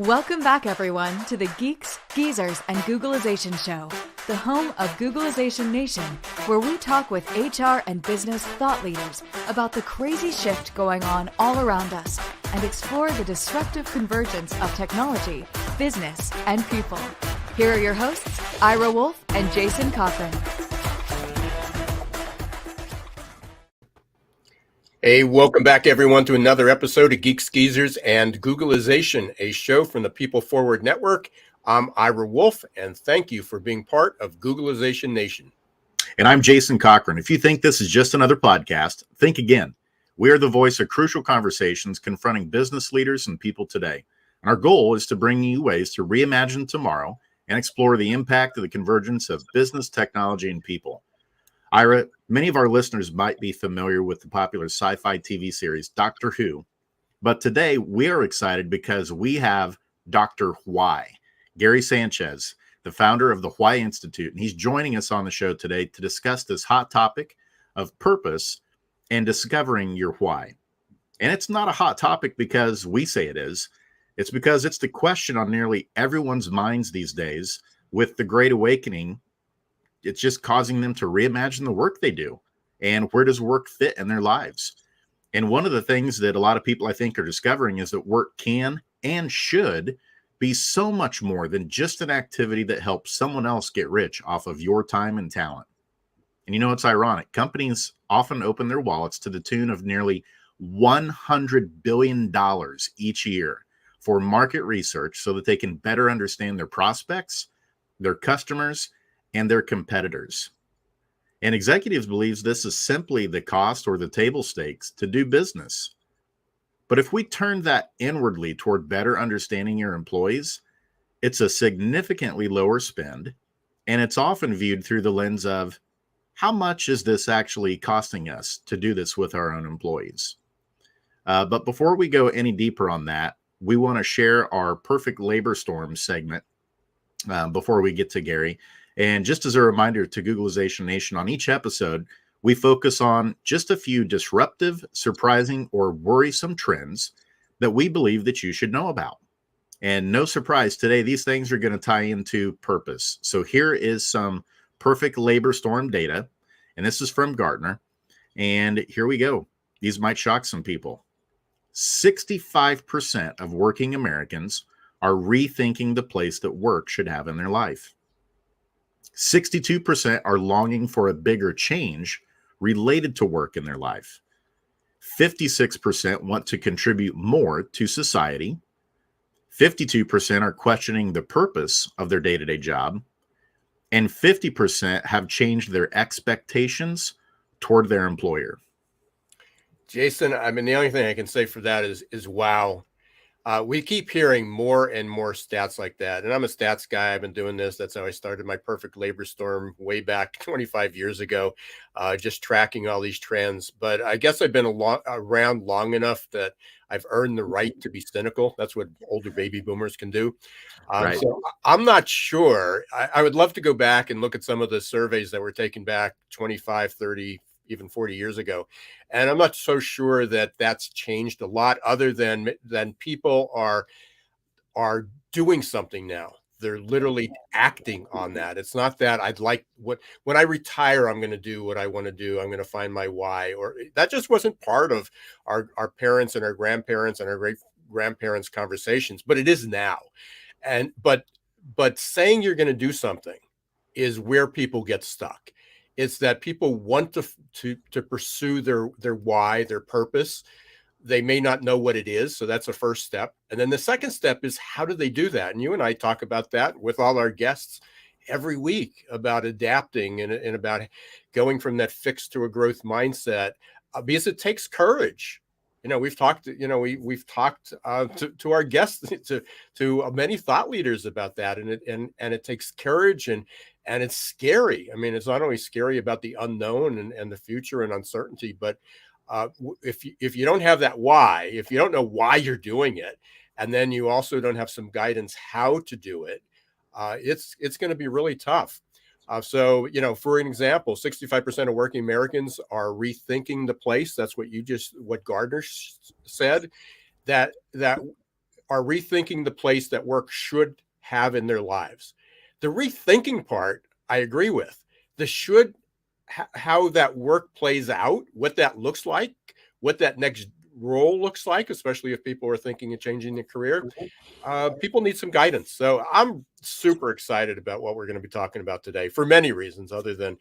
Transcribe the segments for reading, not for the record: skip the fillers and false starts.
Welcome back, everyone, to the Geeks, Geezers, and Googlization Show, the home of Googlization Nation, where we talk with HR and business thought leaders about the crazy shift going on all around us and explore the disruptive convergence of technology, business, and people. Here are your hosts, Ira Wolfe and Jason Cochran. Hey, welcome back, everyone, to another episode of Geeks, Geezers, and Googlization, a show from the People Forward Network. I'm Ira Wolfe, and thank you for being part of Googlization Nation. And I'm Jason Cochran. If you think this is just another podcast, think again. We are the voice of crucial conversations confronting business leaders and people today. And our goal is to bring you ways to reimagine tomorrow and explore the impact of the convergence of business, technology, and people. Ira, many of our listeners might be familiar with the popular sci-fi TV series Doctor Who, but today we are excited because we have Dr. Why, Gary Sanchez, the founder of the Why Institute, and he's joining us on the show today to discuss this hot topic of purpose and discovering your why. And it's not a hot topic because we say it is. It's because it's the question on nearly everyone's minds these days with the Great Awakening. It's just causing them to reimagine the work they do and where does work fit in their lives. And one of the things that a lot of people, I think, are discovering is that work can and should be so much more than just an activity that helps someone else get rich off of your time and talent. And you know, it's ironic. Companies often open their wallets to the tune of nearly $100 billion each year for market research so that they can better understand their prospects, their customers, and their competitors. And executives believe this is simply the cost or the table stakes to do business. But if we turn that inwardly toward better understanding your employees, it's a significantly lower spend, and it's often viewed through the lens of how much is this actually costing us to do this with our own employees? But before we go any deeper on that, we want to share our Perfect Labor Storm segment before we get to Gary. And just as a reminder to Googlization Nation, on each episode, we focus on just a few disruptive, surprising, or worrisome trends that we believe that you should know about. And no surprise, today, these things are going to tie into purpose. So here is some Perfect Labor Storm data, and this is from Gartner. And here we go. These might shock some people. 65% of working Americans are rethinking the place that work should have in their life. 62% are longing for a bigger change related to work in their life. 56% want to contribute more to society. 52% are questioning the purpose of their day-to-day job. And 50% have changed their expectations toward their employer. Jason, I mean, the only thing I can say for that is wow. We keep hearing more and more stats like that. And I'm a stats guy. I've been doing this. That's how I started my Perfect Labor Storm way back 25 years ago, just tracking all these trends. But I guess I've been around long enough that I've earned the right to be cynical. That's what older baby boomers can do. Right. So I'm not sure. I would love to go back and look at some of the surveys that were taken back 25, 30, even 40 years ago. And I'm not so sure that that's changed a lot other than people are doing something now. They're literally acting on that. It's not that when I retire, I'm going to do what I want to do. I'm going to find my why, or that just wasn't part of our parents and our grandparents and our great grandparents' conversations, but it is now. And, but saying you're going to do something is where people get stuck. It's that people want to pursue their why, their purpose. They may not know what it is. So that's the first step. And then the second step is, how do they do that? And you and I talk about that with all our guests every week, about adapting and about going from that fixed to a growth mindset, because it takes courage. You know, we've talked to our guests, to many thought leaders about that. And it takes courage and it's scary. I mean, it's not only scary about the unknown and the future and uncertainty, but if you don't have that why, if you don't know why you're doing it, and then you also don't have some guidance how to do it, it's going to be really tough. So, you know, for an example, 65% of working Americans are rethinking the place. That's what Gardner said, that are rethinking the place that work should have in their lives. The rethinking part, I agree with. The should, how that work plays out, what that looks like, what that next role looks like, especially if people are thinking of changing their career. People need some guidance. So I'm super excited about what we're going to be talking about today for many reasons, other than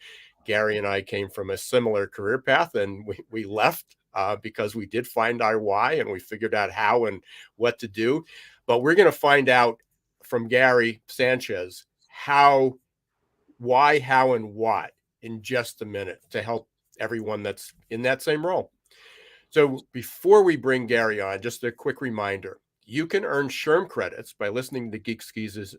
Gary and I came from a similar career path, and we left because we did find our why and we figured out how and what to do. But we're going to find out from Gary Sanchez how, why, how, and what in just a minute to help everyone that's in that same role. So before we bring Gary on, just a quick reminder. You can earn SHRM credits by listening to Geek Skeezers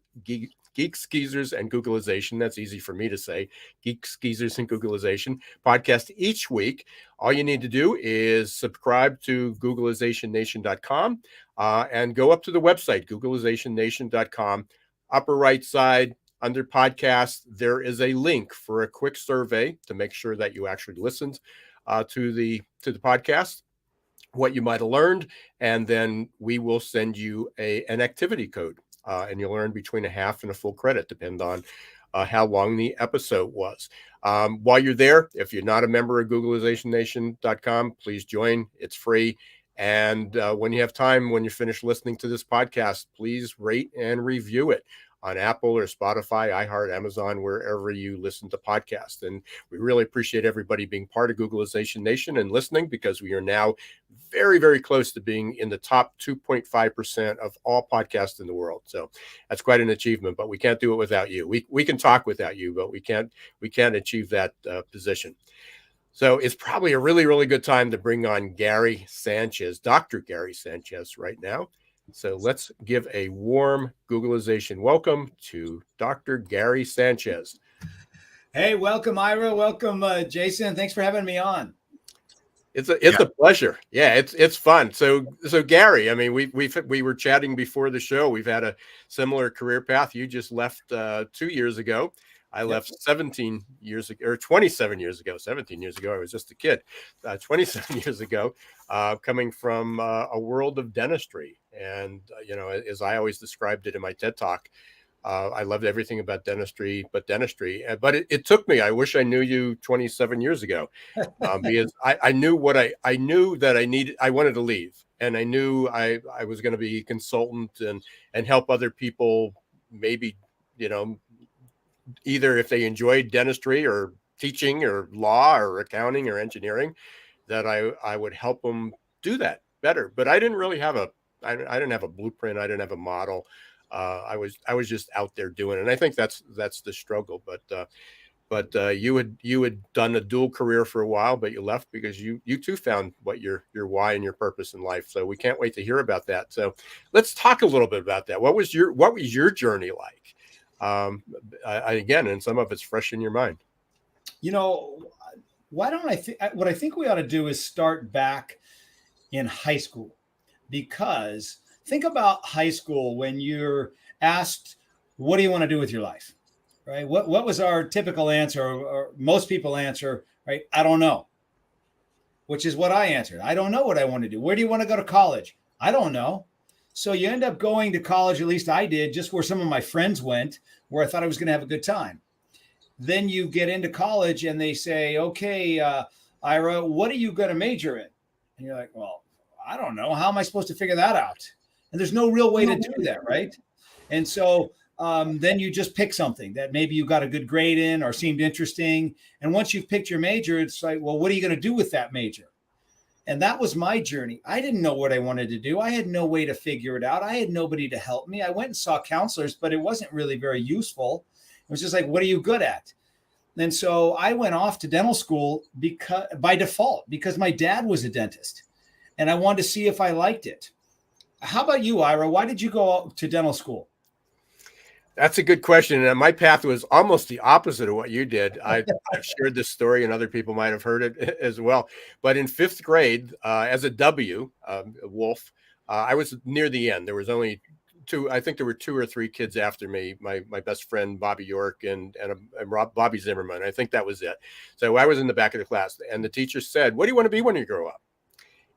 and Googleization. That's easy for me to say. Geek Skeezers and Googleization podcast each week. All you need to do is subscribe to Googleizationnation.com and go up to the website, Googleizationnation.com. Upper right side, under podcasts, there is a link for a quick survey to make sure that you actually listened to the podcast, what you might have learned, and then we will send you an activity code, and you'll earn between a half and a full credit, depending on how long the episode was. While you're there, if you're not a member of Googleizationnation.com, please join. It's free. And when you have time, when you finish listening to this podcast, please rate and review it on Apple or Spotify, iHeart, Amazon, wherever you listen to podcasts. And we really appreciate everybody being part of Googleization Nation and listening, because we are now very, very close to being in the top 2.5% of all podcasts in the world. So that's quite an achievement, but we can't do it without you. We can talk without you, but we can't achieve that position. So it's probably a really, really good time to bring on Gary Sanchez, Dr. Gary Sanchez right now. So let's give a warm Googleization welcome to Dr. Gary Sanchez. Hey, welcome, Ira. Welcome, Jason. Thanks for having me on. It's a pleasure. Yeah, it's fun. So Gary, I mean, we were chatting before the show. We've had a similar career path. You just left 2 years ago. I left 17 years ago, or 27 years ago. 17 years ago, I was just a kid. 27 years ago, coming from a world of dentistry. And, as I always described it in my TED Talk, I loved everything about dentistry, but it took me. I wish I knew you 27 years ago, because I knew I knew that I needed. I wanted to leave, and I knew I was going to be a consultant and help other people. Maybe, either if they enjoyed dentistry or teaching or law or accounting or engineering, that I would help them do that better. But I didn't really have I didn't have a blueprint. I didn't have a model. I was just out there doing it. And I think that's the struggle. But you had done a dual career for a while, but you left because you too found what your why and your purpose in life. So we can't wait to hear about that. So let's talk a little bit about that. What was your journey like? Again, and some of it's fresh in your mind. Why don't what I think we ought to do is start back in high school, because think about high school when you're asked, what do you want to do with your life? Right? What was our typical answer, or most people answer, right? I don't know, which is what I answered. I don't know what I want to do. Where do you want to go to college? I don't know. So you end up going to college, at least I did, just where some of my friends went, where I thought I was going to have a good time. Then you get into college and they say, okay, Ira, what are you going to major in? And you're like, well, I don't know. How am I supposed to figure that out? And there's no real way to do that, right? And so then you just pick something that maybe you got a good grade in or seemed interesting. And once you've picked your major, it's like, well, what are you going to do with that major? And that was my journey. I didn't know what I wanted to do. I had no way to figure it out. I had nobody to help me. I went and saw counselors, but it wasn't really very useful. It was just like, what are you good at? And so I went off to dental school by default, because my dad was a dentist and I wanted to see if I liked it. How about you, Ira? Why did you go to dental school? That's a good question. And my path was almost the opposite of what you did. I've shared this story and other people might have heard it as well. But in fifth grade, as a Wolfe, I was near the end. There was only I think there were 2 or 3 kids after me, my best friend, Bobby York and Bobby Zimmerman. I think that was it. So I was in the back of the class, and the teacher said, what do you want to be when you grow up?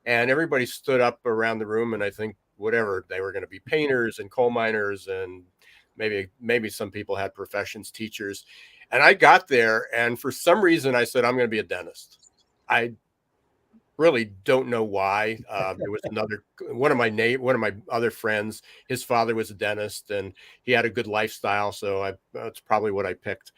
And everybody stood up around the room. And I think whatever. They were going to be painters and coal miners, and maybe some people had professions, teachers. And I got there, and for some reason I said, I'm going to be a dentist. I really don't know why. There was one of my other friends, his father was a dentist, and he had a good lifestyle, so that's probably what I picked.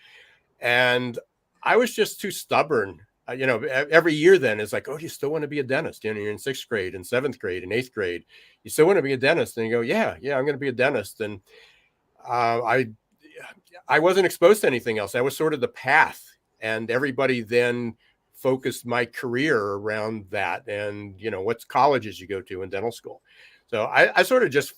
And I was just too stubborn. Every year then it's like, oh, do you still want to be a dentist? You're in 6th grade and 7th grade and 8th grade. You still want to be a dentist? And you go, yeah, I'm going to be a dentist. And I wasn't exposed to anything else. That was sort of the path. And everybody then focused my career around that. And, what colleges you go to in dental school. So I sort of just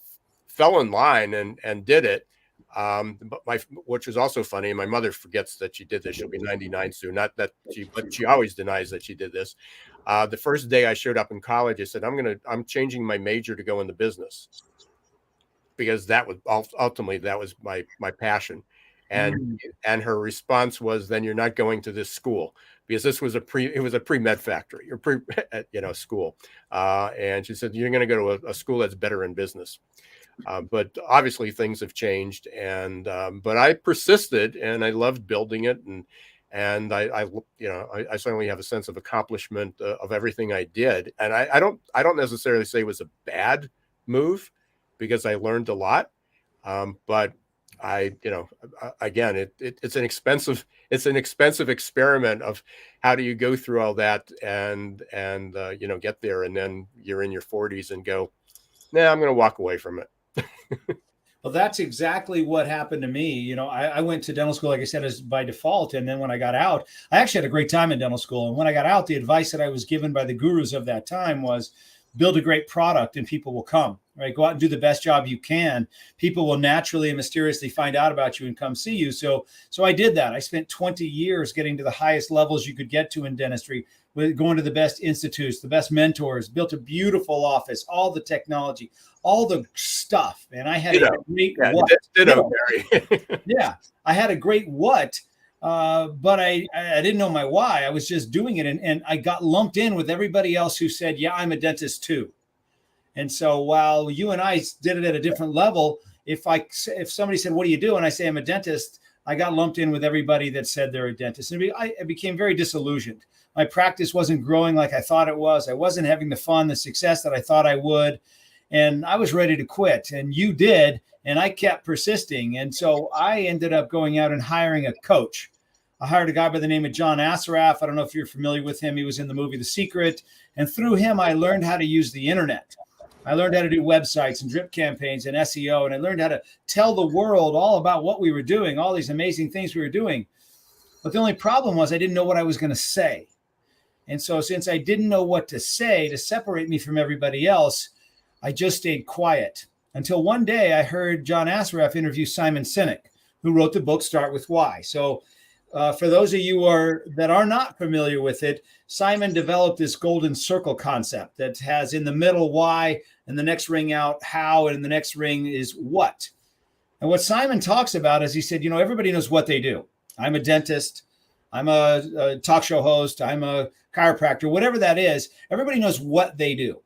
fell in line and did it. But which was also funny. My mother forgets that she did this. She'll be 99 soon. Not that but she always denies that she did this. The first day I showed up in college, I said, I'm changing my major to go into business, because that was ultimately my passion. And her response was, then you're not going to this school, because this was it was a pre-med factory or school. And she said, you're going to go to a school that's better in business. But obviously things have changed, and but I persisted, and I loved building it, and I certainly have a sense of accomplishment of everything I did. And I don't necessarily say it was a bad move, because I learned a lot. But again, it's an expensive experiment of how do you go through all that and get there, and then you're in your 40s and go, nah, I'm going to walk away from it. Well, that's exactly what happened to me. I went to dental school, like I said, as by default. And then when I got out, I actually had a great time in dental school. And when I got out, the advice that I was given by the gurus of that time was build a great product and people will come, right? Go out and do the best job you can. People will naturally and mysteriously find out about you and come see you. So I did that. I spent 20 years getting to the highest levels you could get to in dentistry, going to the best institutes, the best mentors, built a beautiful office, all the technology, all the stuff. And I had a great what. Yeah, I had a great what, but I didn't know my why. I was just doing it. And I got lumped in with everybody else who said, yeah, I'm a dentist too. And so while you and I did it at a different level, if somebody said, what do you do? And I say, I'm a dentist, I got lumped in with everybody that said they're a dentist. And I became very disillusioned. My practice wasn't growing like I thought it was. I wasn't having the fun, the success that I thought I would. And I was ready to quit. And you did. And I kept persisting. And so I ended up going out and hiring a coach. I hired a guy by the name of John Assaraf. I don't know if you're familiar with him. He was in the movie The Secret. And through him, I learned how to use the internet. I learned how to do websites and drip campaigns and SEO. And I learned how to tell the world all about what we were doing, all these amazing things we were doing. But the only problem was I didn't know what I was going to say. And so since I didn't know what to say to separate me from everybody else, I just stayed quiet until one day I heard John Assaraf interview Simon Sinek, who wrote the book Start With Why. So for those of you that are not familiar with it, Simon developed this golden circle concept that has in the middle why, and the next ring out how, and the next ring is what. And what Simon talks about is he said, everybody knows what they do. I'm a dentist. I'm a talk show host. I'm a chiropractor, whatever that is. Everybody knows what they do.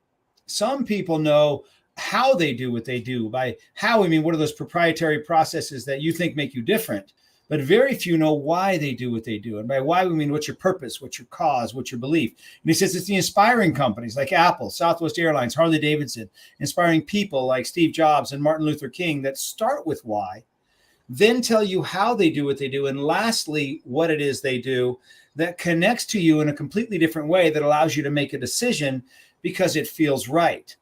Some people know how they do what they do. By how, I mean, what are those proprietary processes that you think make you different? But very few know why they do what they do. And by why, we mean what's your purpose, what's your cause, what's your belief. And he says it's the inspiring companies like Apple, Southwest Airlines, Harley Davidson, inspiring people like Steve Jobs and Martin Luther King that start with why, then tell you how they do what they do. And lastly, what it is they do that connects to you in a completely different way that allows you to make a decision because it feels right.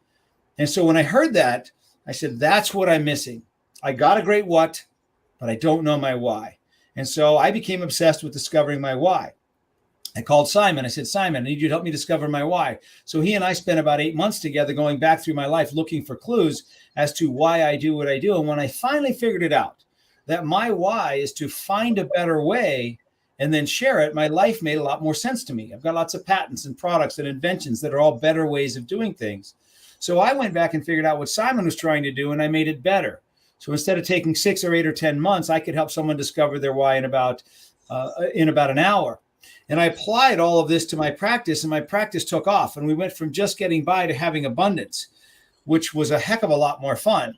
And so when I heard that, I said, that's what I'm missing. I got a great what, but I don't know my why. And so I became obsessed with discovering my why. I called Simon. I said, Simon, I need you to help me discover my why. So he and I spent about 8 months together going back through my life looking for clues as to why I do what I do. And when I finally figured it out, that my why is to find a better way and then share it, my life made a lot more sense to me. I've got lots of patents and products and inventions that are all better ways of doing things. So I went back and figured out what Simon was trying to do, and I made it better. So instead of taking 6 or 8 or 10 months, I could help someone discover their why in about an hour. And I applied all of this to my practice, and my practice took off. And we went from just getting by to having abundance. which was a heck of a lot more fun.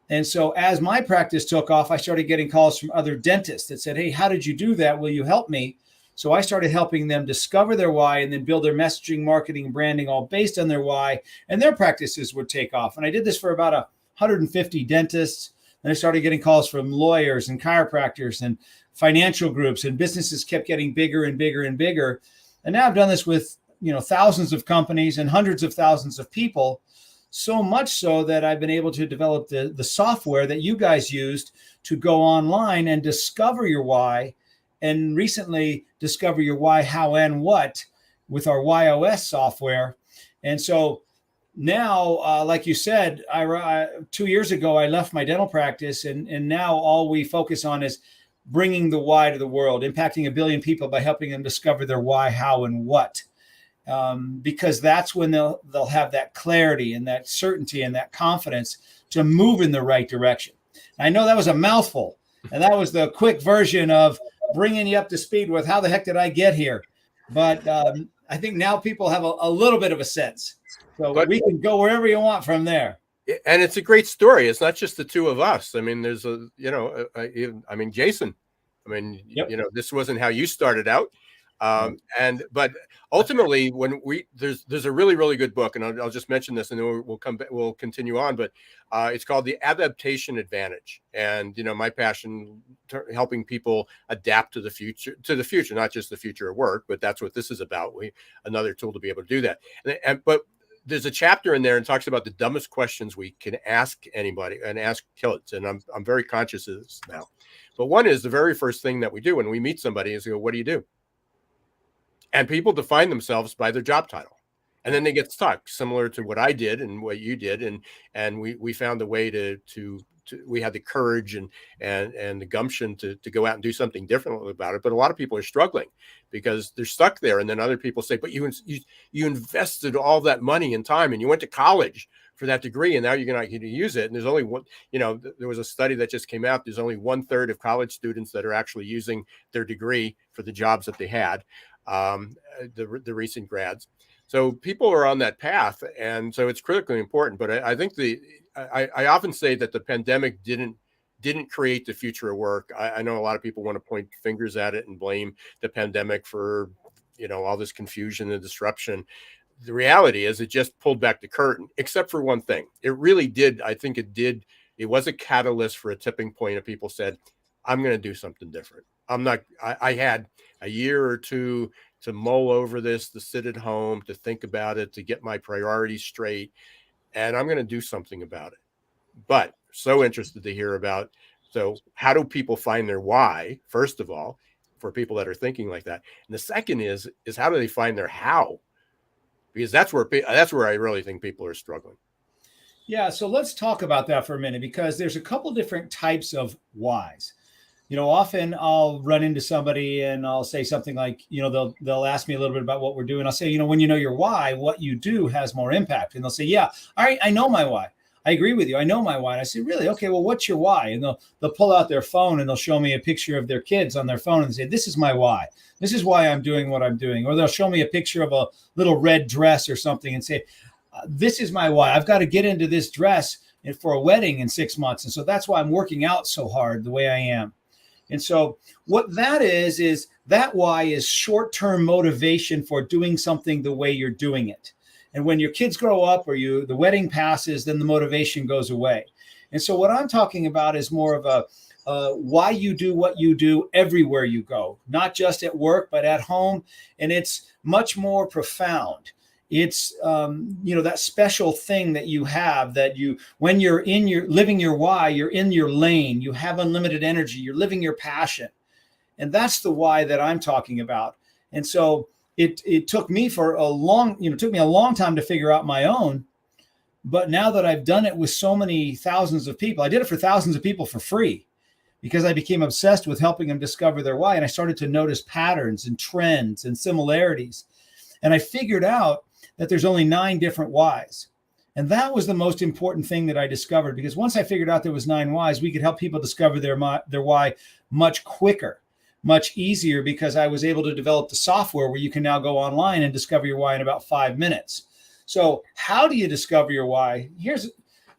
And so as my practice took off, I started getting calls from other dentists that said, hey, how did you do that? Will you help me? So I started helping them discover their why and then build their messaging, marketing, branding, all based on their why, and their practices would take off. And I did this for about 150 dentists. And I started getting calls from lawyers and chiropractors and financial groups, and businesses kept getting bigger and bigger and bigger. And now I've done this with, thousands of companies and hundreds of thousands of people. So much so that I've been able to develop the software that you guys used to go online and discover your why, and recently discover your why, how, and what with our WHY.os software. And so now, like you said, 2 years ago, I left my dental practice, and now all we focus on is bringing the why to the world, impacting 1 billion people by helping them discover their why, how, and what. Because that's when they'll have that clarity and that certainty and that confidence to move in the right direction. I know that was a mouthful, and that was the quick version of bringing you up to speed with how the heck did I get here. But I think now people have a little bit of a sense. So we can go wherever you want from there. And it's a great story. It's not just the two of us. I mean, there's Jason, Yep. This wasn't how you started out. But ultimately, when there's a really, really good book, and I'll just mention this, and then we'll continue on. But it's called The Adaptation Advantage, and my passion helping people adapt to the future, not just the future of work, but that's what this is about. Another tool to be able to do that. But there's a chapter in there and talks about the dumbest questions we can ask anybody and ask kids, and I'm very conscious of this now. But one is the very first thing that we do when we meet somebody is go, "What do you do?" And people define themselves by their job title, and then they get stuck, similar to what I did and what you did. And we found a way to we had the courage and the gumption to go out and do something different about it. But a lot of people are struggling because they're stuck there. And then other people say, but you invested all that money and time, and you went to college for that degree, and now you're not going to use it. And there's only one, there was a study that just came out. There's only 1/3 of college students that are actually using their degree for the jobs that they had. The recent grads. So people are on that path. And so it's critically important. But I think I often say that the pandemic didn't create the future of work. I know a lot of people want to point fingers at it and blame the pandemic for, all this confusion and disruption. The reality is it just pulled back the curtain, except for one thing. It really did. I think it did. It was a catalyst for a tipping point of people said, I'm going to do something different. I had a year or two to mull over this, to sit at home, to think about it, to get my priorities straight. And I'm going to do something about it. But so interested to hear about. So how do people find their why, first of all, for people that are thinking like that? And the second is how do they find their how? Because that's where I really think people are struggling. Yeah. So let's talk about that for a minute, because there's a couple different types of whys. Often I'll run into somebody and I'll say something like, they'll ask me a little bit about what we're doing. I'll say, when you know your why, what you do has more impact. And they'll say, yeah, I know my why. I agree with you. I know my why. And I say, really? Okay, well, what's your why? And they'll pull out their phone and they'll show me a picture of their kids on their phone and say, this is my why. This is why I'm doing what I'm doing. Or they'll show me a picture of a little red dress or something and say, this is my why. I've got to get into this dress for a wedding in 6 months. And so that's why I'm working out so hard the way I am. And so what that is that why is short-term motivation for doing something the way you're doing it. And when your kids grow up or the wedding passes, then the motivation goes away. And so what I'm talking about is more of a why you do what you do everywhere you go, not just at work, but at home. And it's much more profound. It's, that special thing that you have when you're living your why, you're in your lane, you have unlimited energy, you're living your passion. And that's the why that I'm talking about. And so it took me a long time to figure out my own. But now that I've done it with so many thousands of people, I did it for thousands of people for free because I became obsessed with helping them discover their why. And I started to notice patterns and trends and similarities. And I figured out that there's only 9 different whys. And that was the most important thing that I discovered, because once I figured out there was 9 whys, we could help people discover their why much quicker, much easier, because I was able to develop the software where you can now go online and discover your why in about 5 minutes. So how do you discover your why?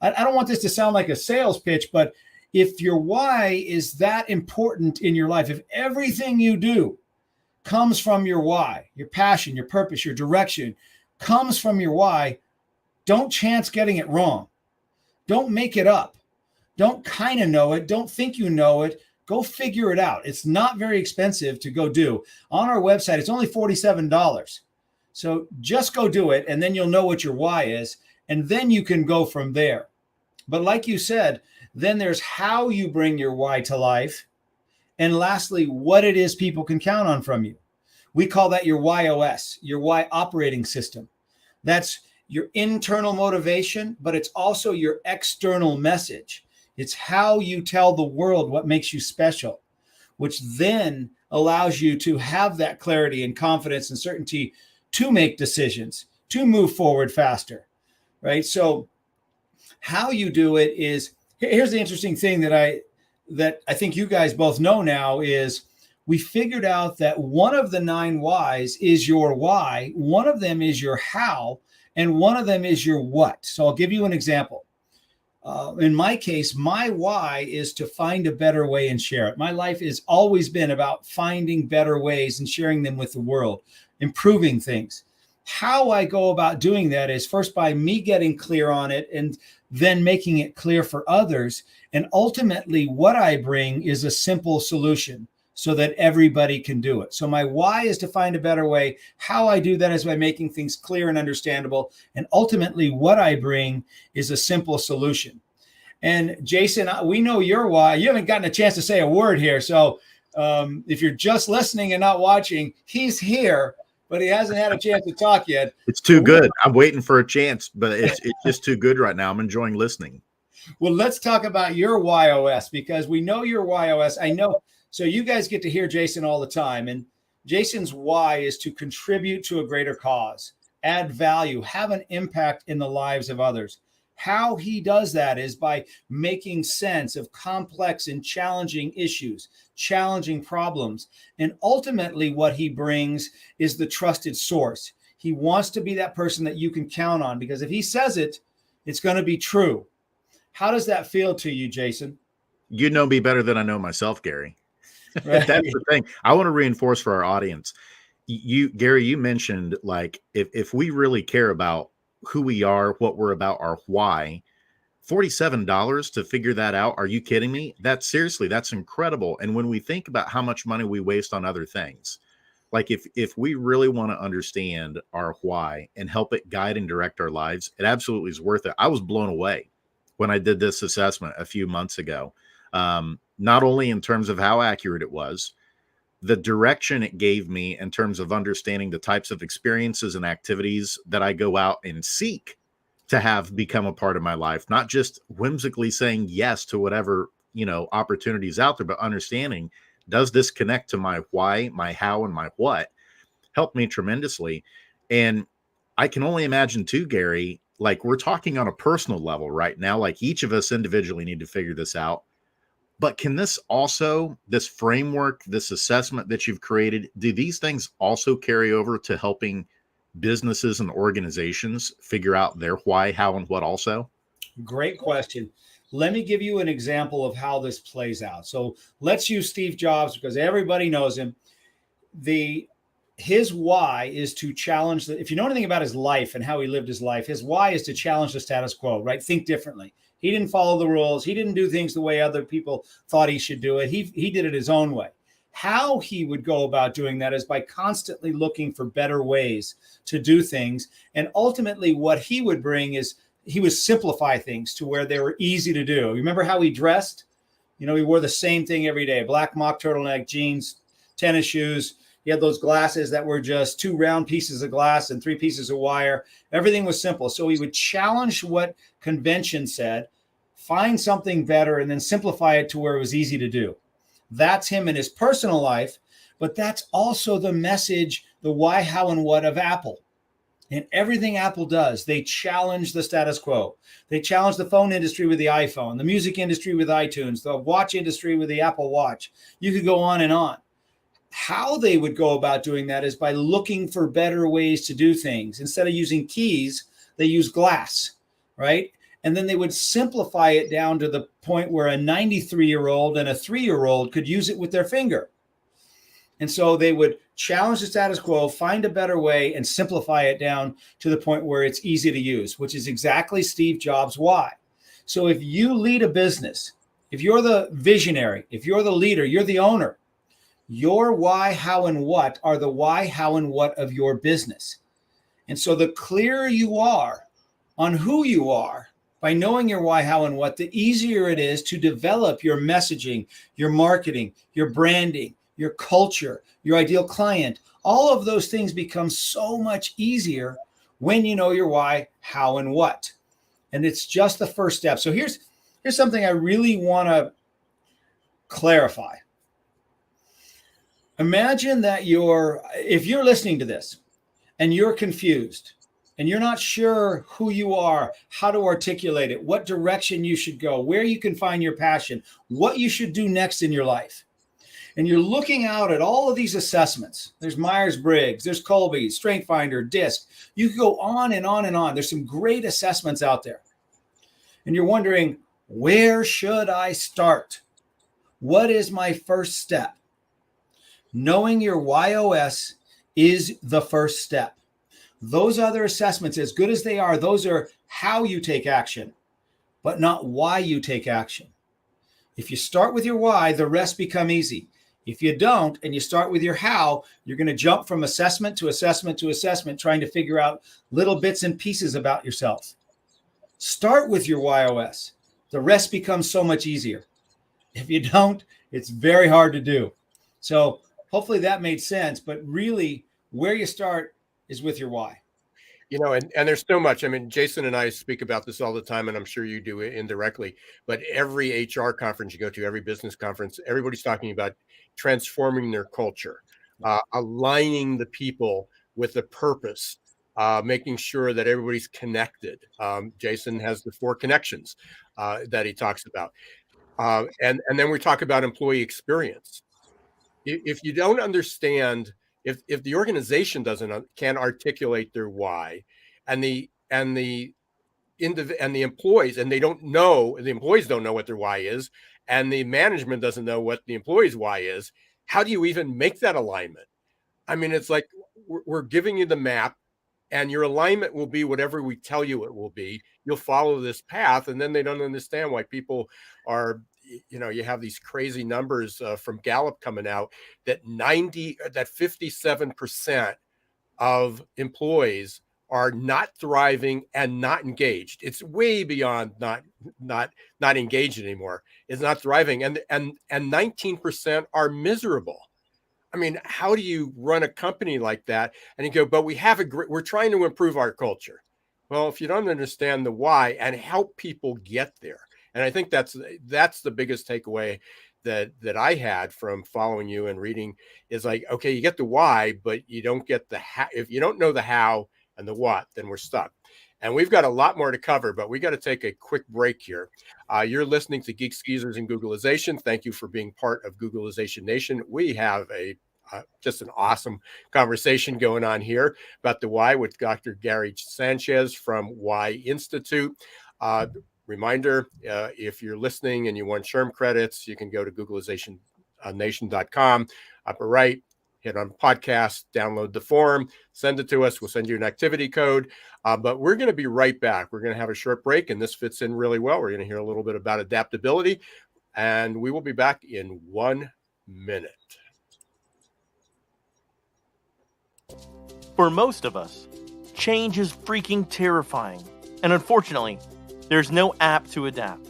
I don't want this to sound like a sales pitch, but if your why is that important in your life, if everything you do comes from your why, your passion, your purpose, your direction comes from your why, don't chance getting it wrong. Don't make it up. Don't kind of know it. Don't think you know it. Go figure it out. It's not very expensive to go do. On our website, it's only $47. So just go do it, and then you'll know what your why is, and then you can go from there. But like you said, then there's how you bring your why to life. And lastly, what it is people can count on from you. We call that your WHY.os, your why operating system. That's your internal motivation, but it's also your external message. It's how you tell the world what makes you special, which then allows you to have that clarity and confidence and certainty to make decisions, to move forward faster, right? So how you do it is, here's the interesting thing that I think you guys both know now is we figured out that one of the 9 whys is your why, one of them is your how, and one of them is your what. So I'll give you an example. In my case, my why is to find a better way and share it. My life has always been about finding better ways and sharing them with the world, improving things. How I go about doing that is first by me getting clear on it and then making it clear for others. And ultimately, what I bring is a simple solution so that everybody can do it. So my why is to find a better way. How I do that is by making things clear and understandable. And ultimately, what I bring is a simple solution. And Jason, we know your why. You haven't gotten a chance to say a word here. So if you're just listening and not watching, he's here, but he hasn't had a chance to talk yet. It's too good. I'm waiting for a chance, but it's just too good right now. I'm enjoying listening. Well, let's talk about your WHY.os because we know your WHY.os. I know. So you guys get to hear Jason all the time. And Jason's why is to contribute to a greater cause, add value, have an impact in the lives of others. How he does that is by making sense of complex and challenging issues, challenging problems. And ultimately, what he brings is the trusted source. He wants to be that person that you can count on because if he says it, it's going to be true. How does that feel to you, Jason? You know me better than I know myself, Gary. Right. That's the thing. I want to reinforce for our audience. Gary, you mentioned like if we really care about who we are, what we're about, our why, $47 to figure that out. Are you kidding me? That's incredible. And when we think about how much money we waste on other things, like if we really want to understand our why and help it guide and direct our lives, it absolutely is worth it. I was blown away when I did this assessment a few months ago. Not only in terms of how accurate it was, the direction it gave me in terms of understanding the types of experiences and activities that I go out and seek to have become a part of my life, not just whimsically saying yes to whatever, opportunities out there, but understanding, does this connect to my why, my how, and my what? Helped me tremendously. And I can only imagine too, Gary, like we're talking on a personal level right now, like each of us individually need to figure this out. But can this framework, this assessment that you've created, do these things also carry over to helping businesses and organizations figure out their why, how, and what also? Great question. Let me give you an example of how this plays out. So let's use Steve Jobs because everybody knows him. His why is to challenge if you know anything about his life and how he lived his life, his why is to challenge the status quo, right? Think differently. He didn't follow the rules. He didn't do things the way other people thought he should do it. He did it his own way. How he would go about doing that is by constantly looking for better ways to do things. And ultimately what he would bring is he would simplify things to where they were easy to do. Remember how he dressed? He wore the same thing every day, black mock turtleneck, jeans, tennis shoes. He had those glasses that were just 2 round pieces of glass and 3 pieces of wire. Everything was simple. So he would challenge what convention said, find something better, and then simplify it to where it was easy to do. That's him in his personal life, but that's also the message, the why, how, and what of Apple. And everything Apple does, they challenge the status quo. They challenge the phone industry with the iPhone, the music industry with iTunes, the watch industry with the Apple Watch. You could go on and on. How they would go about doing that is by looking for better ways to do things. Instead of using keys, they use glass, right? And then they would simplify it down to the point where a 93-year-old and a 3-year-old could use it with their finger. And so they would challenge the status quo, find a better way, and simplify it down to the point where it's easy to use, which is exactly Steve Jobs' why. So if you lead a business, if you're the visionary, if you're the leader, you're the owner, your why, how, and what are the why, how, and what of your business. And so the clearer you are on who you are, by knowing your why, how, and what, the easier it is to develop your messaging, your marketing, your branding, your culture, your ideal client. All of those things become so much easier when you know your why, how, and what. And it's just the first step. So here's something I really want to clarify. Imagine that if you're listening to this and you're confused and you're not sure who you are, how to articulate it, what direction you should go, where you can find your passion, what you should do next in your life. And you're looking out at all of these assessments. There's Myers-Briggs, there's Colby, Strength Finder, DISC. You can go on and on and on. There's some great assessments out there. And you're wondering, where should I start? What is my first step? Knowing your WHY.os is the first step. Those other assessments, as good as they are, those are how you take action, but not why you take action. If you start with your why, the rest become easy. If you don't, and you start with your how, you're going to jump from assessment to assessment to assessment, trying to figure out little bits and pieces about yourself. Start with your WHY.os. The rest becomes so much easier. If you don't, it's very hard to do. So hopefully that made sense, but really where you start is with your why. You know, and there's so much. I mean, Jason and I speak about this all the time, and I'm sure you do it indirectly. But every HR conference you go to, every business conference, everybody's talking about transforming their culture, aligning the people with the purpose, making sure that everybody's connected. Jason has the 4 connections that he talks about. And then we talk about employee experience. If you don't understand, if the organization can't articulate their why, and the employees, and the employees don't know what their why is, and the management doesn't know what the employee's why is, how do you even make that alignment? I mean, it's like we're giving you the map, and your alignment will be whatever we tell you it will be. You'll follow this path, and then they don't understand why people are, you have these crazy numbers from Gallup coming out that 57% of employees are not thriving and not engaged. It's way beyond not engaged anymore. It's not thriving, and 19% are miserable. I mean, how do you run a company like that? And you go, but we're trying to improve our culture. Well, if you don't understand the why and help people get there, and I think that's the biggest takeaway that I had from following you and reading is like, okay, you get the why, but you don't get the how. If you don't know the how and the what, then we're stuck. And we've got a lot more to cover, but we got to take a quick break here. You're listening to Geeks, Geezers, and Googlization. Thank you for being part of Googlization Nation. We have just an awesome conversation going on here about the why with Dr. Gary Sanchez from Why Institute. Reminder, if you're listening and you want SHRM credits, you can go to Googlizationnation.com. Upper right, hit on podcast, download the form, send it to us. We'll send you an activity code. But we're going to be right back. We're going to have a short break, and this fits in really well. We're going to hear a little bit about adaptability, and we will be back in 1 minute. For most of us, change is freaking terrifying, and unfortunately, there's no app to adapt.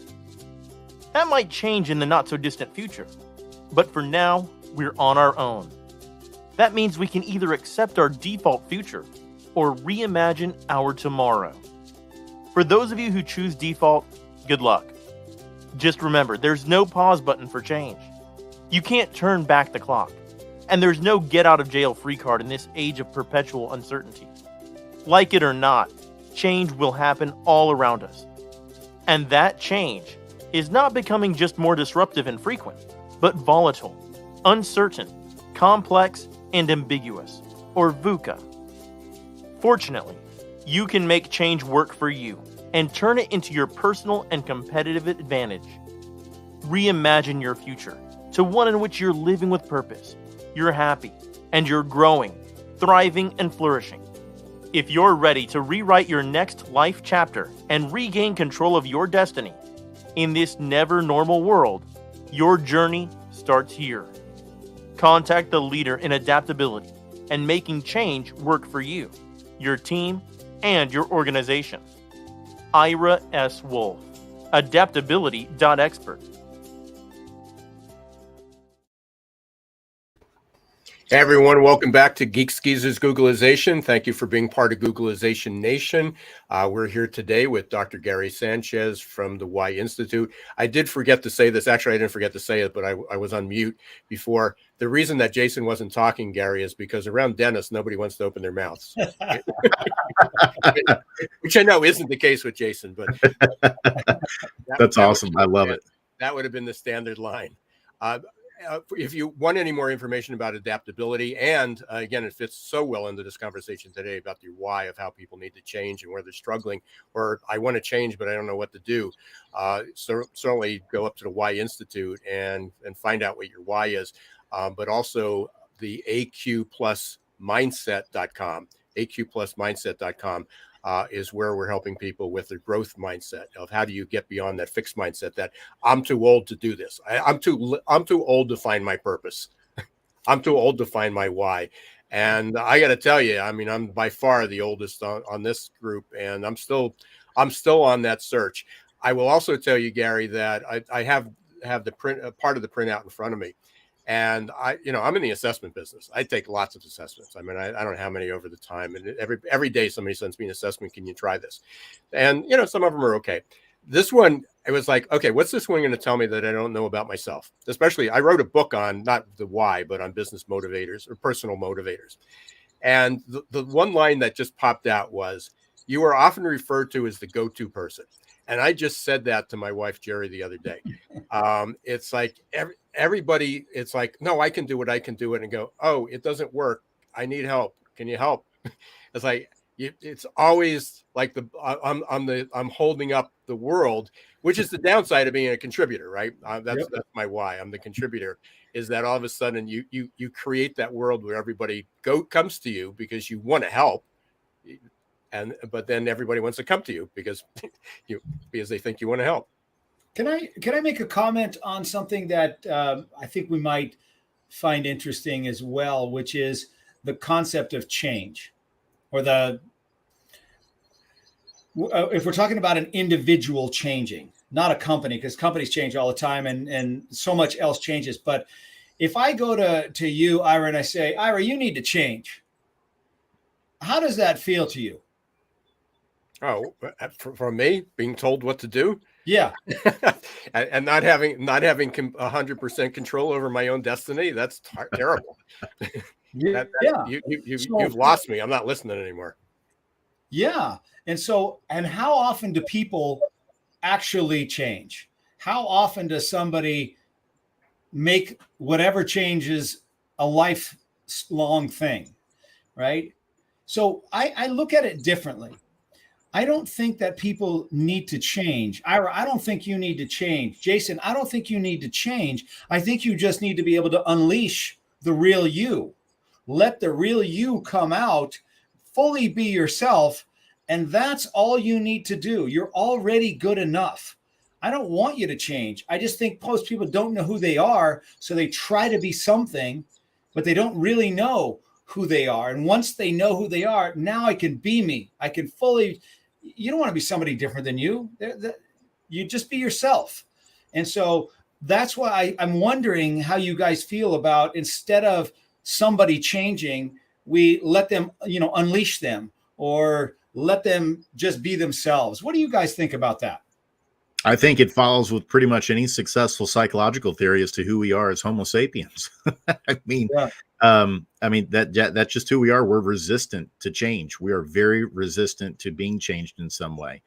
That might change in the not-so-distant future, but for now, we're on our own. That means we can either accept our default future or reimagine our tomorrow. For those of you who choose default, good luck. Just remember, there's no pause button for change. You can't turn back the clock, and there's no get-out-of-jail-free card in this age of perpetual uncertainty. Like it or not, change will happen all around us. And that change is not becoming just more disruptive and frequent, but volatile, uncertain, complex, and ambiguous, or VUCA. Fortunately, You can make change work for you and turn it into your personal and competitive advantage. Reimagine your future to one in which you're living with purpose, you're happy, and you're growing, thriving, and flourishing. If you're ready to rewrite your next life chapter and regain control of your destiny in this never normal world, your journey starts here. Contact the leader in adaptability and making change work for you, your team, and your organization. Ira S. Wolfe, adaptability.expert. Hey everyone, welcome back to Geeks Geezers Googlization. Thank you for being part of Googlization Nation. We're here today with Dr. Gary Sanchez from the Why Institute. I did forget to say this. Actually, I didn't forget to say it, but I was on mute before. The reason that Jason wasn't talking, Gary, is because around dentists, nobody wants to open their mouths. Which I know isn't the case with Jason, but That's awesome. I love it. That would have been the standard line. If you want any more information about adaptability, and again, it fits so well into this conversation today about the why of how people need to change and where they're struggling, or I want to change, but I don't know what to do. So certainly go up to the Why Institute and find out what your why is, but also the AQPlusMindset.com, AQPlusMindset.com. Is where we're helping people with their growth mindset of how do you get beyond that fixed mindset that I'm too old to do this. I'm too old to find my purpose. I'm too old to find my why. And I got to tell you, I mean, I'm by far the oldest on this group, and I'm still on that search. I will also tell you, Gary, that I have the print part of the printout in front of me. And I'm in the assessment business. I take lots of assessments. I mean, I don't know how many over the time. And every day somebody sends me an assessment. Can you try this? And, some of them are okay. This one, it was like, okay, what's this one going to tell me that I don't know about myself? Especially, I wrote a book on not the why, but on business motivators or personal motivators. And the one line that just popped out was, you are often referred to as the go-to person. And I just said that to my wife, Jerry, the other day. It's like everybody, it's like, no, I can do it. I can do it. And go, oh, it doesn't work. I need help. Can you help? It's like, it's always like I'm holding up the world, which is the downside of being a contributor, right? That's my why. I'm the contributor, is that all of a sudden you create that world where everybody comes to you because you want to help. But then everybody wants to come to you because they think you want to help. Can I make a comment on something that I think we might find interesting as well, which is the concept of change, or if we're talking about an individual changing, not a company, because companies change all the time and so much else changes. But if I go to you, Ira, and I say, Ira, you need to change, how does that feel to you? Oh, from me being told what to do? Yeah. And not having 100% control over my own destiny. That's terrible. You've lost me. I'm not listening anymore. Yeah. And how often do people actually change? How often does somebody make whatever changes a lifelong thing? Right. So I look at it differently. I don't think that people need to change. Ira, I don't think you need to change. Jason, I don't think you need to change. I think you just need to be able to unleash the real you. Let the real you come out, fully be yourself, and that's all you need to do. You're already good enough. I don't want you to change. I just think most people don't know who they are, so they try to be something, but they don't really know who they are. And once they know who they are, now I can be me. I can fully... You don't want to be somebody different than you. You just be yourself. And so that's why I'm wondering how you guys feel about, instead of somebody changing, we let them, unleash them or let them just be themselves. What do you guys think about that? I think it follows with pretty much any successful psychological theory as to who we are as Homo sapiens. I mean, that's just who we are. We're resistant to change. We are very resistant to being changed in some way.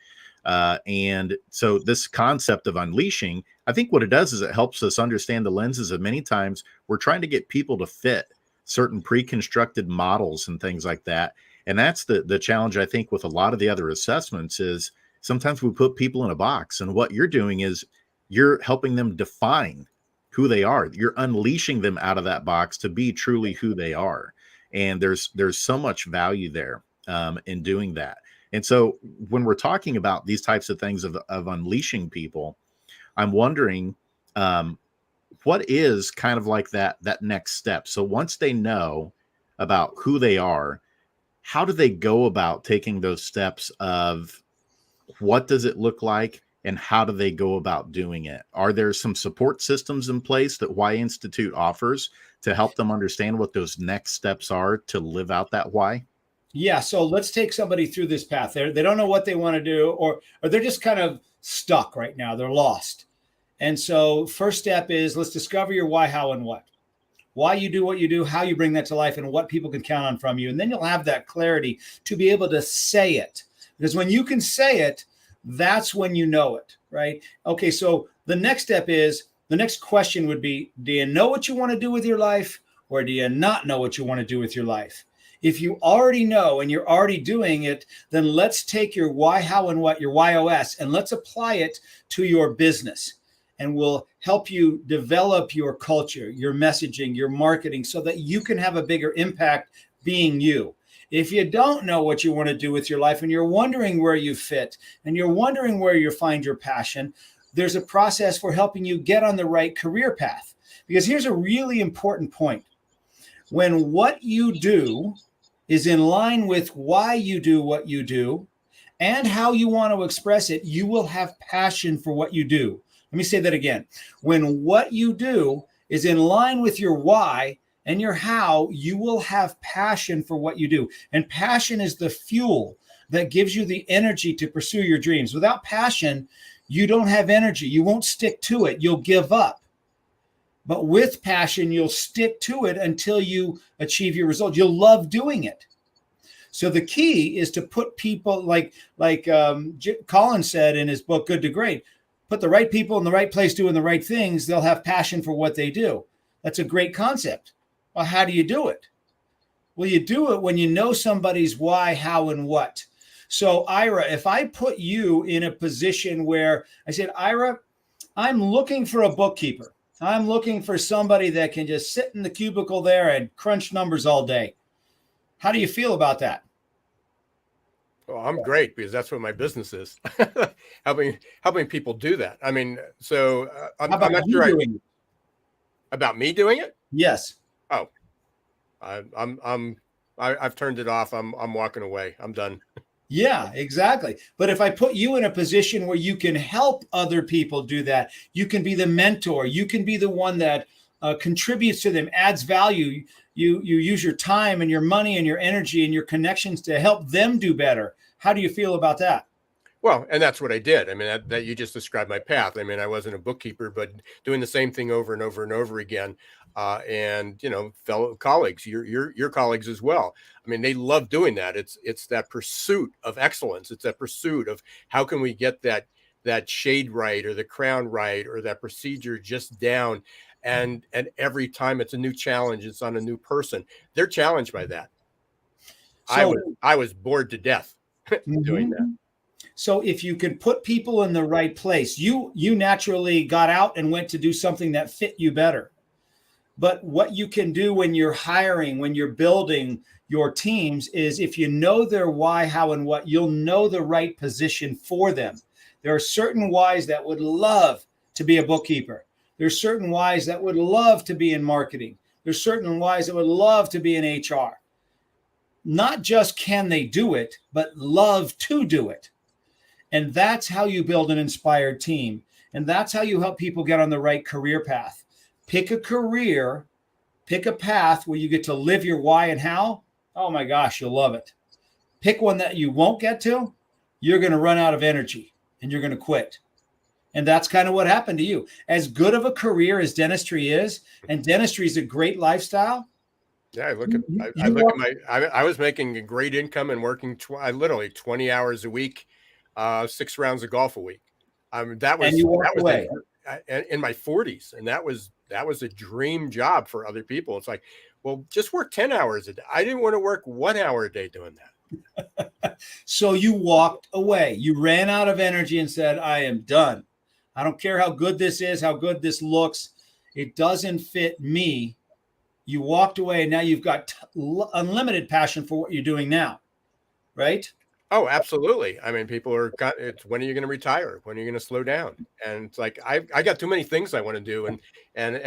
And so this concept of unleashing, I think what it does is it helps us understand the lenses of many times we're trying to get people to fit certain pre-constructed models and things like that. And that's the challenge, I think, with a lot of the other assessments is sometimes we put people in a box, and what you're doing is you're helping them define who they are. You're unleashing them out of that box to be truly who they are. And there's so much value there in doing that. And so when we're talking about these types of things of unleashing people, I'm wondering what is kind of like that next step. So once they know about who they are, how do they go about taking those steps of what does it look like and how do they go about doing it? Are there some support systems in place that Why Institute offers to help them understand what those next steps are to live out that why? Yeah. So let's take somebody through this path. They don't know what they want to do, or they're just kind of stuck right now. They're lost. And so first step is let's discover your why, how, and what. Why you do what you do, how you bring that to life, and what people can count on from you. And then you'll have that clarity to be able to say it. Because when you can say it, that's when you know it, right? Okay, so the next step is, the next question would be, do you know what you want to do with your life, or do you not know what you want to do with your life? If you already know and you're already doing it, then let's take your why, how, and what, your WHY.os, and let's apply it to your business. And we'll help you develop your culture, your messaging, your marketing, so that you can have a bigger impact being you. If you don't know what you want to do with your life and you're wondering where you fit and you're wondering where you find your passion, there's a process for helping you get on the right career path. Because here's a really important point. When what you do is in line with why you do what you do and how you want to express it, you will have passion for what you do. Let me say that again. When what you do is in line with your why and your how, you will have passion for what you do. And passion is the fuel that gives you the energy to pursue your dreams. Without passion, you don't have energy. You won't stick to it. You'll give up. But with passion, you'll stick to it until you achieve your result. You'll love doing it. So the key is to put people like Colin said in his book, Good to Great, put the right people in the right place doing the right things. They'll have passion for what they do. That's a great concept. Well, how do you do it? Well, you do it when you know somebody's why, how, and what. So Ira, if I put you in a position where I said, Ira, I'm looking for a bookkeeper. I'm looking for somebody that can just sit in the cubicle there and crunch numbers all day. How do you feel about that? Well, I'm great because that's what my business is. helping people do that. I mean, so I'm not sure about me doing it. Yes. Oh, I've turned it off. I'm walking away. I'm done. Yeah, exactly. But if I put you in a position where you can help other people do that, you can be the mentor. You can be the one that contributes to them, adds value. You use your time and your money and your energy and your connections to help them do better. How do you feel about that? Well, and that's what I did. I mean, that you just described my path. I mean, I wasn't a bookkeeper, but doing the same thing over and over and over again. And fellow colleagues, your colleagues as well. I mean, they love doing that. It's that pursuit of excellence. It's that pursuit of how can we get that shade right, or the crown right, or that procedure just down. And every time it's a new challenge, it's on a new person. They're challenged by that. So, I was bored to death doing that. So if you can put people in the right place, you naturally got out and went to do something that fit you better. But what you can do when you're hiring, when you're building your teams, is if you know their why, how, and what, you'll know the right position for them. There are certain whys that would love to be a bookkeeper. There's certain whys that would love to be in marketing. There's certain whys that would love to be in HR. Not just can they do it, but love to do it. And that's how you build an inspired team. And that's how you help people get on the right career path. Pick a career, pick a path where you get to live your why and how. Oh my gosh, you'll love it. Pick one that you won't get to. You're going to run out of energy and you're going to quit. And that's kind of what happened to you. As good of a career as dentistry is, and dentistry is a great lifestyle. Yeah, I was making a great income and working literally 20 hours a week, 6 rounds of golf a week. That was in my 40s, and that was a dream job for other people. It's like, well, just work 10 hours a day. I didn't want to work 1 hour a day doing that. So you walked away. You ran out of energy and said, I am done. I don't care how good this is, how good this looks. It doesn't fit me. You walked away, and now you've got unlimited passion for what you're doing now, right? Oh, absolutely. I mean, people are it's when are you going to retire? When are you going to slow down? And it's like, I got too many things I want to do. And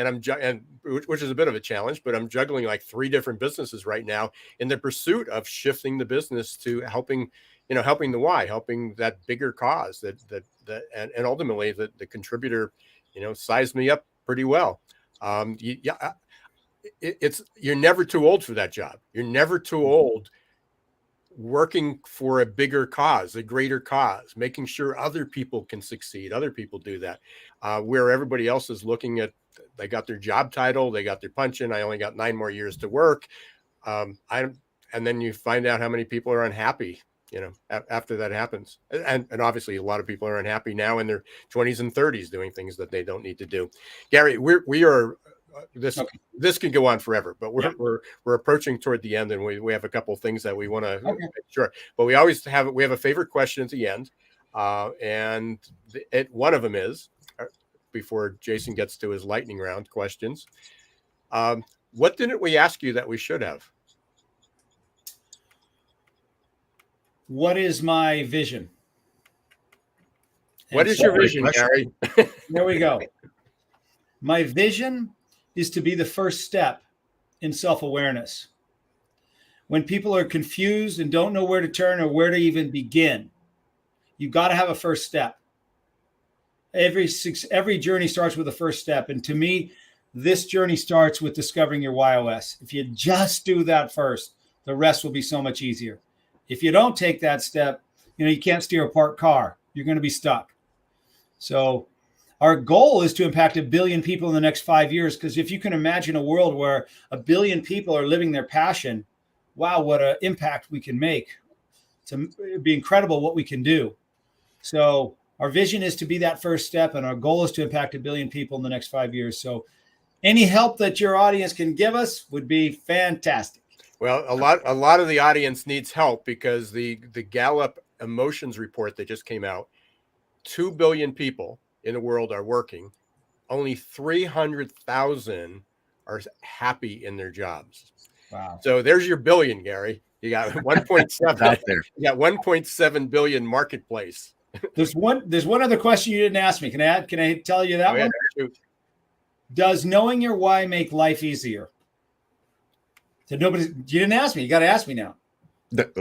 which is a bit of a challenge, but I'm juggling like 3 different businesses right now in the pursuit of shifting the business to helping the why, helping that bigger cause and ultimately the contributor, sized me up pretty well. You're never too old for that job. You're never too old working for a bigger cause, a greater cause, making sure other people can succeed. Other people do that, where everybody else is looking at, they got their job title, they got their pension. I only got 9 more years to work. And then you find out how many people are unhappy, after that happens. And obviously a lot of people are unhappy now in their 20s and 30s doing things that they don't need to do. Gary, we are this can go on forever, but we're approaching toward the end, and we have a couple of things that we want to make sure. But we always have a favorite question at the end, and one of them is, before Jason gets to his lightning round questions, what didn't we ask you that we should have? What is my vision? What is your vision, Gary? There we go. My vision is to be the first step in self-awareness. When people are confused and don't know where to turn or where to even begin, you got to have a first step. Every journey starts with a first step. And to me, this journey starts with discovering your WHY.os. If you just do that first, the rest will be so much easier. If you don't take that step, you can't steer a parked car. You're going to be stuck. So our goal is to impact 1 billion people in the next 5 years, because if you can imagine a world where 1 billion people are living their passion, wow, what an impact we can make. It'd be incredible what we can do. So our vision is to be that first step, and our goal is to impact 1 billion people in the next 5 years. So any help that your audience can give us would be fantastic. Well, a lot of the audience needs help, because the Gallup emotions report that just came out, 2 billion people in the world are working. Only 300,000 are happy in their jobs. Wow. So there's your billion, Gary. You got 1.7 out there. You got 1.7 billion marketplace. There's one other question you didn't ask me. Can I tell you that one? Shoot. Does knowing your why make life easier? So you didn't ask me. You got to ask me now.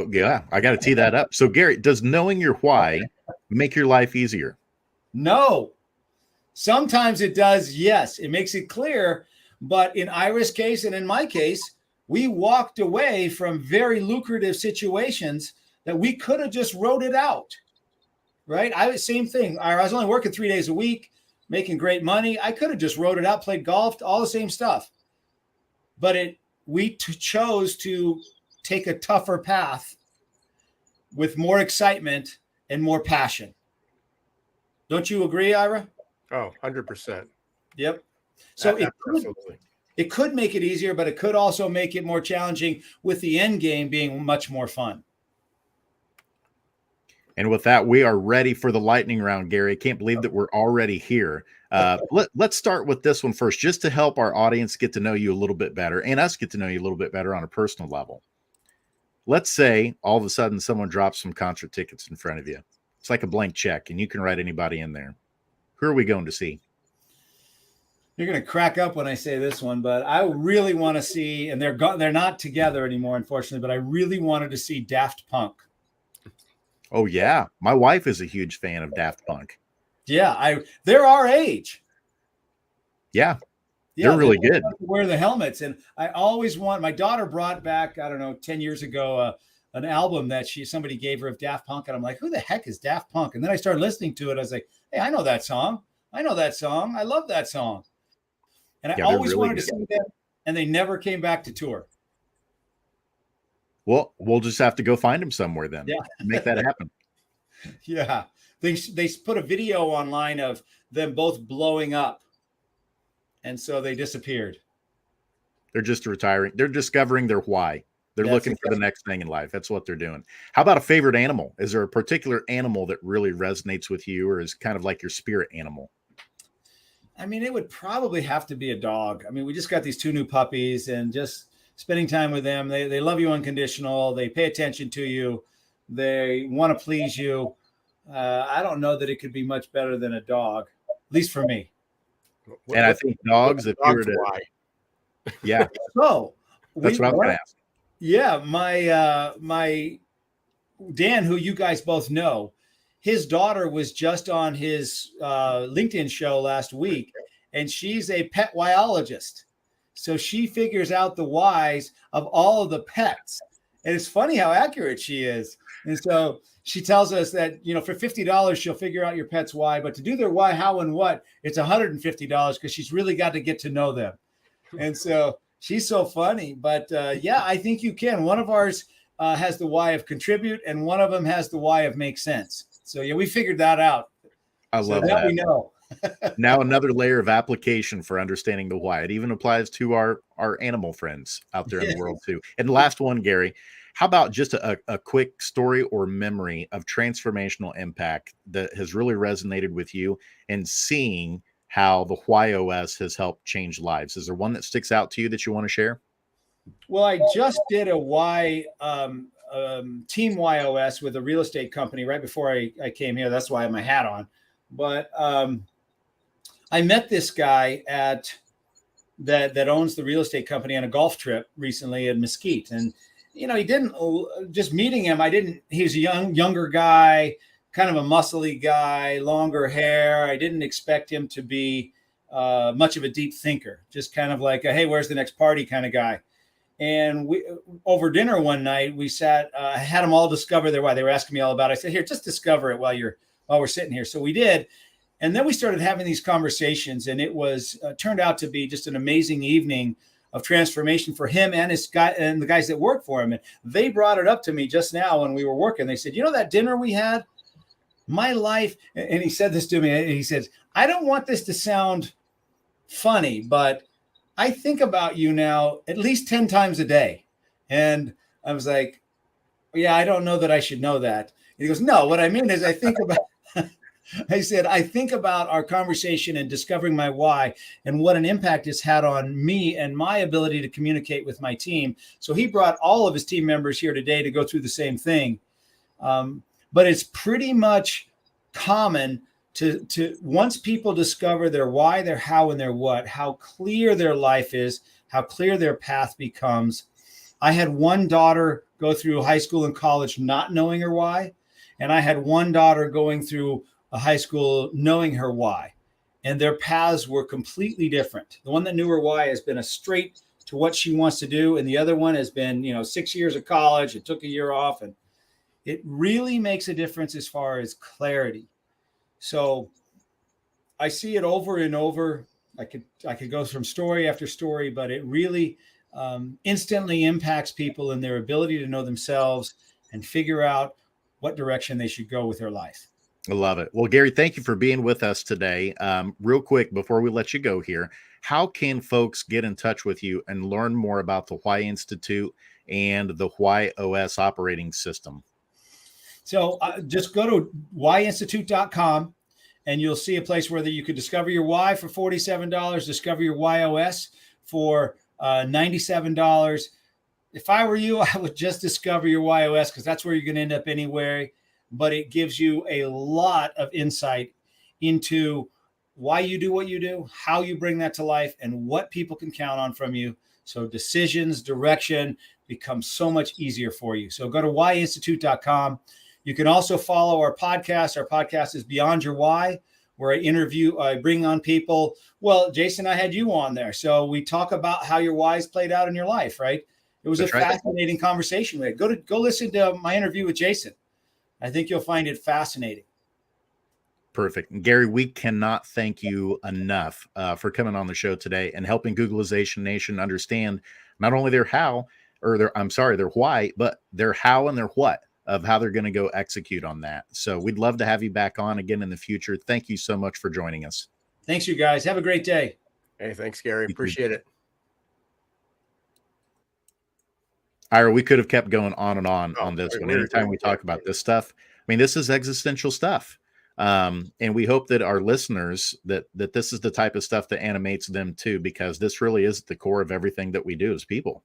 Yeah, I got to tee that up. So Gary, does knowing your why make your life easier? No. Sometimes it does. Yes, it makes it clear. But in Ira's case and in my case, we walked away from very lucrative situations that we could have just wrote it out. Right? Same thing. I was only working 3 days a week, making great money. I could have just wrote it out, played golf, all the same stuff. But we chose to take a tougher path with more excitement and more passion. Don't you agree, Ira? Oh, 100%. Yep. So absolutely. It could make it easier, but it could also make it more challenging, with the end game being much more fun. And with that, we are ready for the lightning round, Gary. I can't believe that we're already here. Let's start with this one first, just to help our audience get to know you a little bit better, and us get to know you a little bit better on a personal level. Let's say all of a sudden someone drops some concert tickets in front of you. It's like a blank check, and you can write anybody in there. Who are we going to see? You're going to crack up when I say this one, but I really want to see, and they're not together anymore, unfortunately, but I really wanted to see Daft Punk. Oh, yeah. My wife is a huge fan of Daft Punk. Yeah, they're our age. Yeah, they're really good. Wear the helmets. And I always my daughter brought back, 10 years ago, an album that somebody gave her of Daft Punk. And I'm like, who the heck is Daft Punk? And then I started listening to it. I was like, hey, I know that song. I love that song. And I always wanted to see them, and they never came back to tour. Well, we'll just have to go find them somewhere then. Yeah. Make that happen. Yeah. They put a video online of them both blowing up. And so they disappeared. They're just retiring. They're discovering their why. They're That's looking for the next thing in life. That's what they're doing. How about a favorite animal? Is there a particular animal that really resonates with you, or is kind of like your spirit animal? I mean, it would probably have to be a dog. I mean, we just got these 2 new puppies, and just spending time with them. They love you unconditional. They pay attention to you. They want to please you. I don't know that it could be much better than a dog, at least for me. And I think dogs, if you were to, why? yeah, So that's what I was going to ask. Yeah, my Dan, who you guys both know, his daughter was just on his LinkedIn show last week, and she's a pet whyologist. So she figures out the whys of all of the pets. And it's funny how accurate she is. And so she tells us that, you know, for $50, she'll figure out your pet's why, but to do their why, how, and what, it's $150 because she's really got to get to know them. And so she's so funny. But yeah, I think you can. One of ours has the why of contribute, and one of them has the why of make sense. So yeah, we figured that out. I love that. We know. Now another layer of application for understanding the why. It even applies to our animal friends out there in the world too. And last one, Gary, how about just a quick story or memory of transformational impact that has really resonated with you, and seeing how the WHY.os has helped change lives? Is there one that sticks out to you that you want to share? Well, I just did a team WHY.os with a real estate company right before I came here. That's why I have my hat on. But I met this guy that owns the real estate company on a golf trip recently in Mesquite. And, you know, just meeting him, he was a younger guy, kind of a muscly guy, longer hair. I didn't expect him to be much of a deep thinker, just kind of like a, hey, where's the next party kind of guy. And we, over dinner one night, we sat, I had them all discover their why. They were asking me all about it. I said, here, just discover it while we're sitting here. So we did. And then we started having these conversations, and it was turned out to be just an amazing evening of transformation for him and his guy and the guys that work for him. And they brought it up to me just now when we were working. They said, you know, that dinner we had, my life. And he said this to me, and he says, I don't want this to sound funny, but I think about you now at least 10 times a day. And I was like, yeah, I don't know that I should know that. And he goes, no, what I mean is I think about, I said, I think about our conversation and discovering my why and what an impact it's had on me and my ability to communicate with my team. So he brought all of his team members here today to go through the same thing. But it's pretty much common to once people discover their why, their how, and their what, how clear their life is, how clear their path becomes. I had one daughter go through high school and college not knowing her why, and I had one daughter going through a high school knowing her why, and their paths were completely different. The one that knew her why has been a straight to what she wants to do, and the other one has been, 6 years of college. It took a year off, and it really makes a difference as far as clarity. So I see it over and over. I could go from story after story, but it really instantly impacts people in their ability to know themselves and figure out what direction they should go with their life. I love it. Well, Gary, thank you for being with us today. Real quick, before we let you go here, how can folks get in touch with you and learn more about the Why Institute and the WHY.os operating system? So just go to whyinstitute.com, and you'll see a place where you could discover your why for $47, discover your WHY.os for $97. If I were you, I would just discover your WHY.os because that's where you're going to end up anyway. But it gives you a lot of insight into why you do what you do, how you bring that to life, and what people can count on from you. So decisions, direction becomes so much easier for you. So go to whyinstitute.com. You can also follow our podcast. Our podcast is Beyond Your Why, where I bring on people. Well, Jason, I had you on there. So we talk about how your whys played out in your life, right? It was That's a fascinating conversation. Go listen to my interview with Jason. I think you'll find it fascinating. Perfect. And Gary, we cannot thank you enough for coming on the show today and helping Googlization Nation understand not only their how, or their why, but their how and their what. of how they're going to go execute on that. So we'd love to have you back on again in the future. Thank you so much for joining us. Thanks, you guys. Have a great day. Hey, thanks, Gary. Appreciate it. Ira, we could have kept going on and on this one. Every time we talk about this stuff, I mean, this is existential stuff. And we hope that our listeners, that this is the type of stuff that animates them too, because this really is the core of everything that we do as people.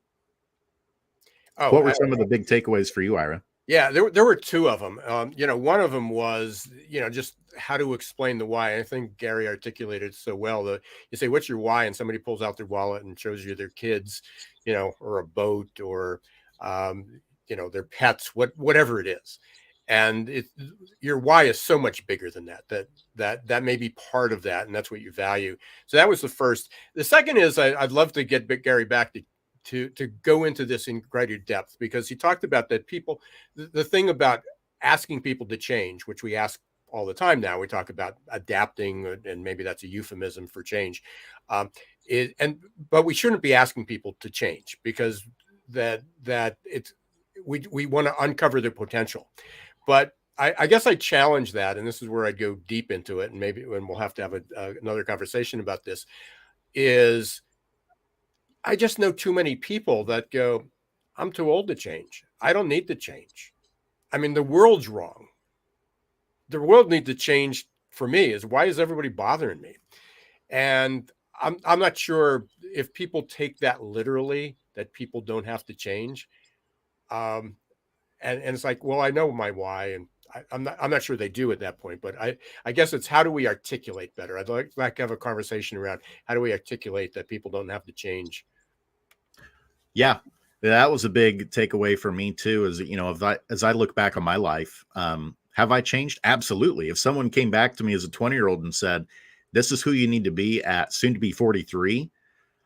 Oh, what were some of the big takeaways for you, Ira? Yeah, there were two of them. One of them was, just how to explain the why. I think Gary articulated so well that you say, what's your why? And somebody pulls out their wallet and shows you their kids, or a boat, or, their pets, whatever it is. And your why is so much bigger than that may be part of that. And that's what you value. So that was the first. The second is I'd love to get Gary back to go into this in greater depth, because he talked about that people, the thing about asking people to change, which we ask all the time now, we talk about adapting, and maybe that's a euphemism for change. But we shouldn't be asking people to change, because we want to uncover their potential. But I guess I challenge that, and this is where I'd go deep into it, and we'll have to have another conversation about this, is I just know too many people that go, I'm too old to change. I don't need to change. I mean, the world's wrong. The world needs to change for me. Why is everybody bothering me? And I'm not sure if people take that literally, that people don't have to change. And it's like, well, I know my why, and I'm not sure they do at that point, but I guess it's, how do we articulate better? I'd like to have a conversation around how do we articulate that people don't have to change. Yeah, that was a big takeaway for me too. As I look back on my life, have I changed? Absolutely. If someone came back to me as a 20-year-old and said, "This is who you need to be at soon to be 43,"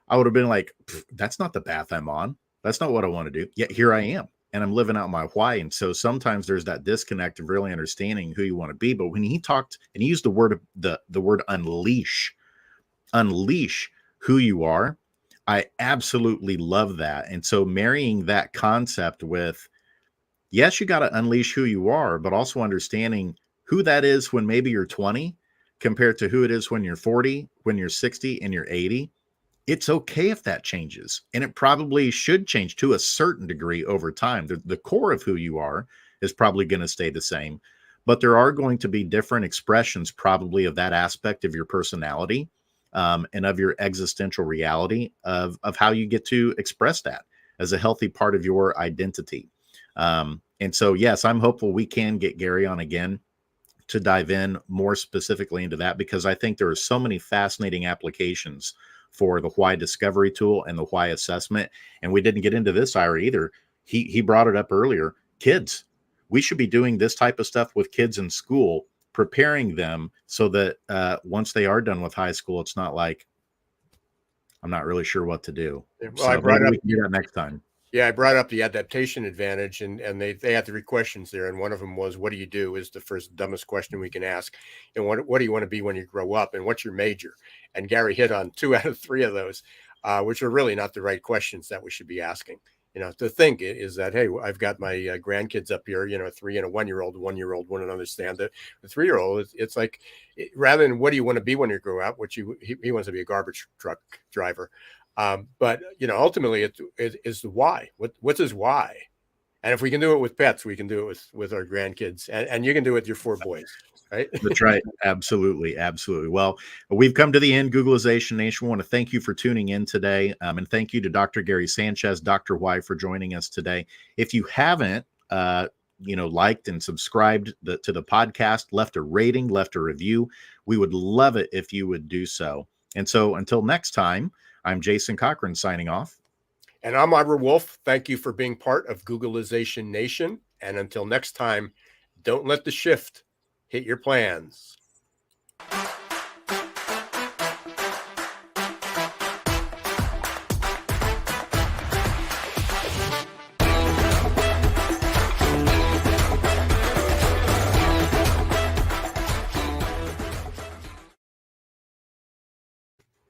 I would have been like, "That's not the path I'm on. That's not what I want to do." Yet here I am, and I'm living out my why. And so sometimes there's that disconnect of really understanding who you want to be. But when he talked and he used the word unleash who you are, I absolutely love that. And so marrying that concept with, yes, you got to unleash who you are, but also understanding who that is when maybe you're 20 compared to who it is when you're 40, when you're 60, and you're 80. It's okay if that changes. And it probably should change to a certain degree over time. The core of who you are is probably going to stay the same, but there are going to be different expressions probably of that aspect of your personality. And of your existential reality of how you get to express that as a healthy part of your identity. And so, yes, I'm hopeful we can get Gary on again to dive in more specifically into that, because I think there are so many fascinating applications for the why discovery tool and the why assessment. And we didn't get into this, Ira, either. He brought it up earlier. Kids, we should be doing this type of stuff with kids in school, preparing them so that once they are done with high school, it's not like, I'm not really sure what to do. Well, so we can do that next time. Yeah, I brought up the adaptation advantage, and they had 3 questions there, and one of them was, what do you do, is the first dumbest question we can ask, and what do you want to be when you grow up, and what's your major? And Gary hit on 2 out of 3 of those, which are really not the right questions that we should be asking. To think is that, hey, I've got my grandkids up here, 3 and a 1-year-old. 1-year-old wouldn't understand it. The 3-year-old, it's like, rather than what do you want to be when you grow up, which he wants to be a garbage truck driver. But ultimately it is the why. What's his why? And if we can do it with pets, we can do it with our grandkids, and you can do it with your 4 boys. Right? That's right. Absolutely. Absolutely. Well, we've come to the end, Googlization Nation. We want to thank you for tuning in today. And thank you to Dr. Gary Sanchez, Dr. Y, for joining us today. If you haven't, liked and subscribed to the podcast, left a rating, left a review, we would love it if you would do so. And so until next time, I'm Jason Cochran signing off. And I'm Ira Wolfe. Thank you for being part of Googlization Nation. And until next time, don't let the shift hit your plans.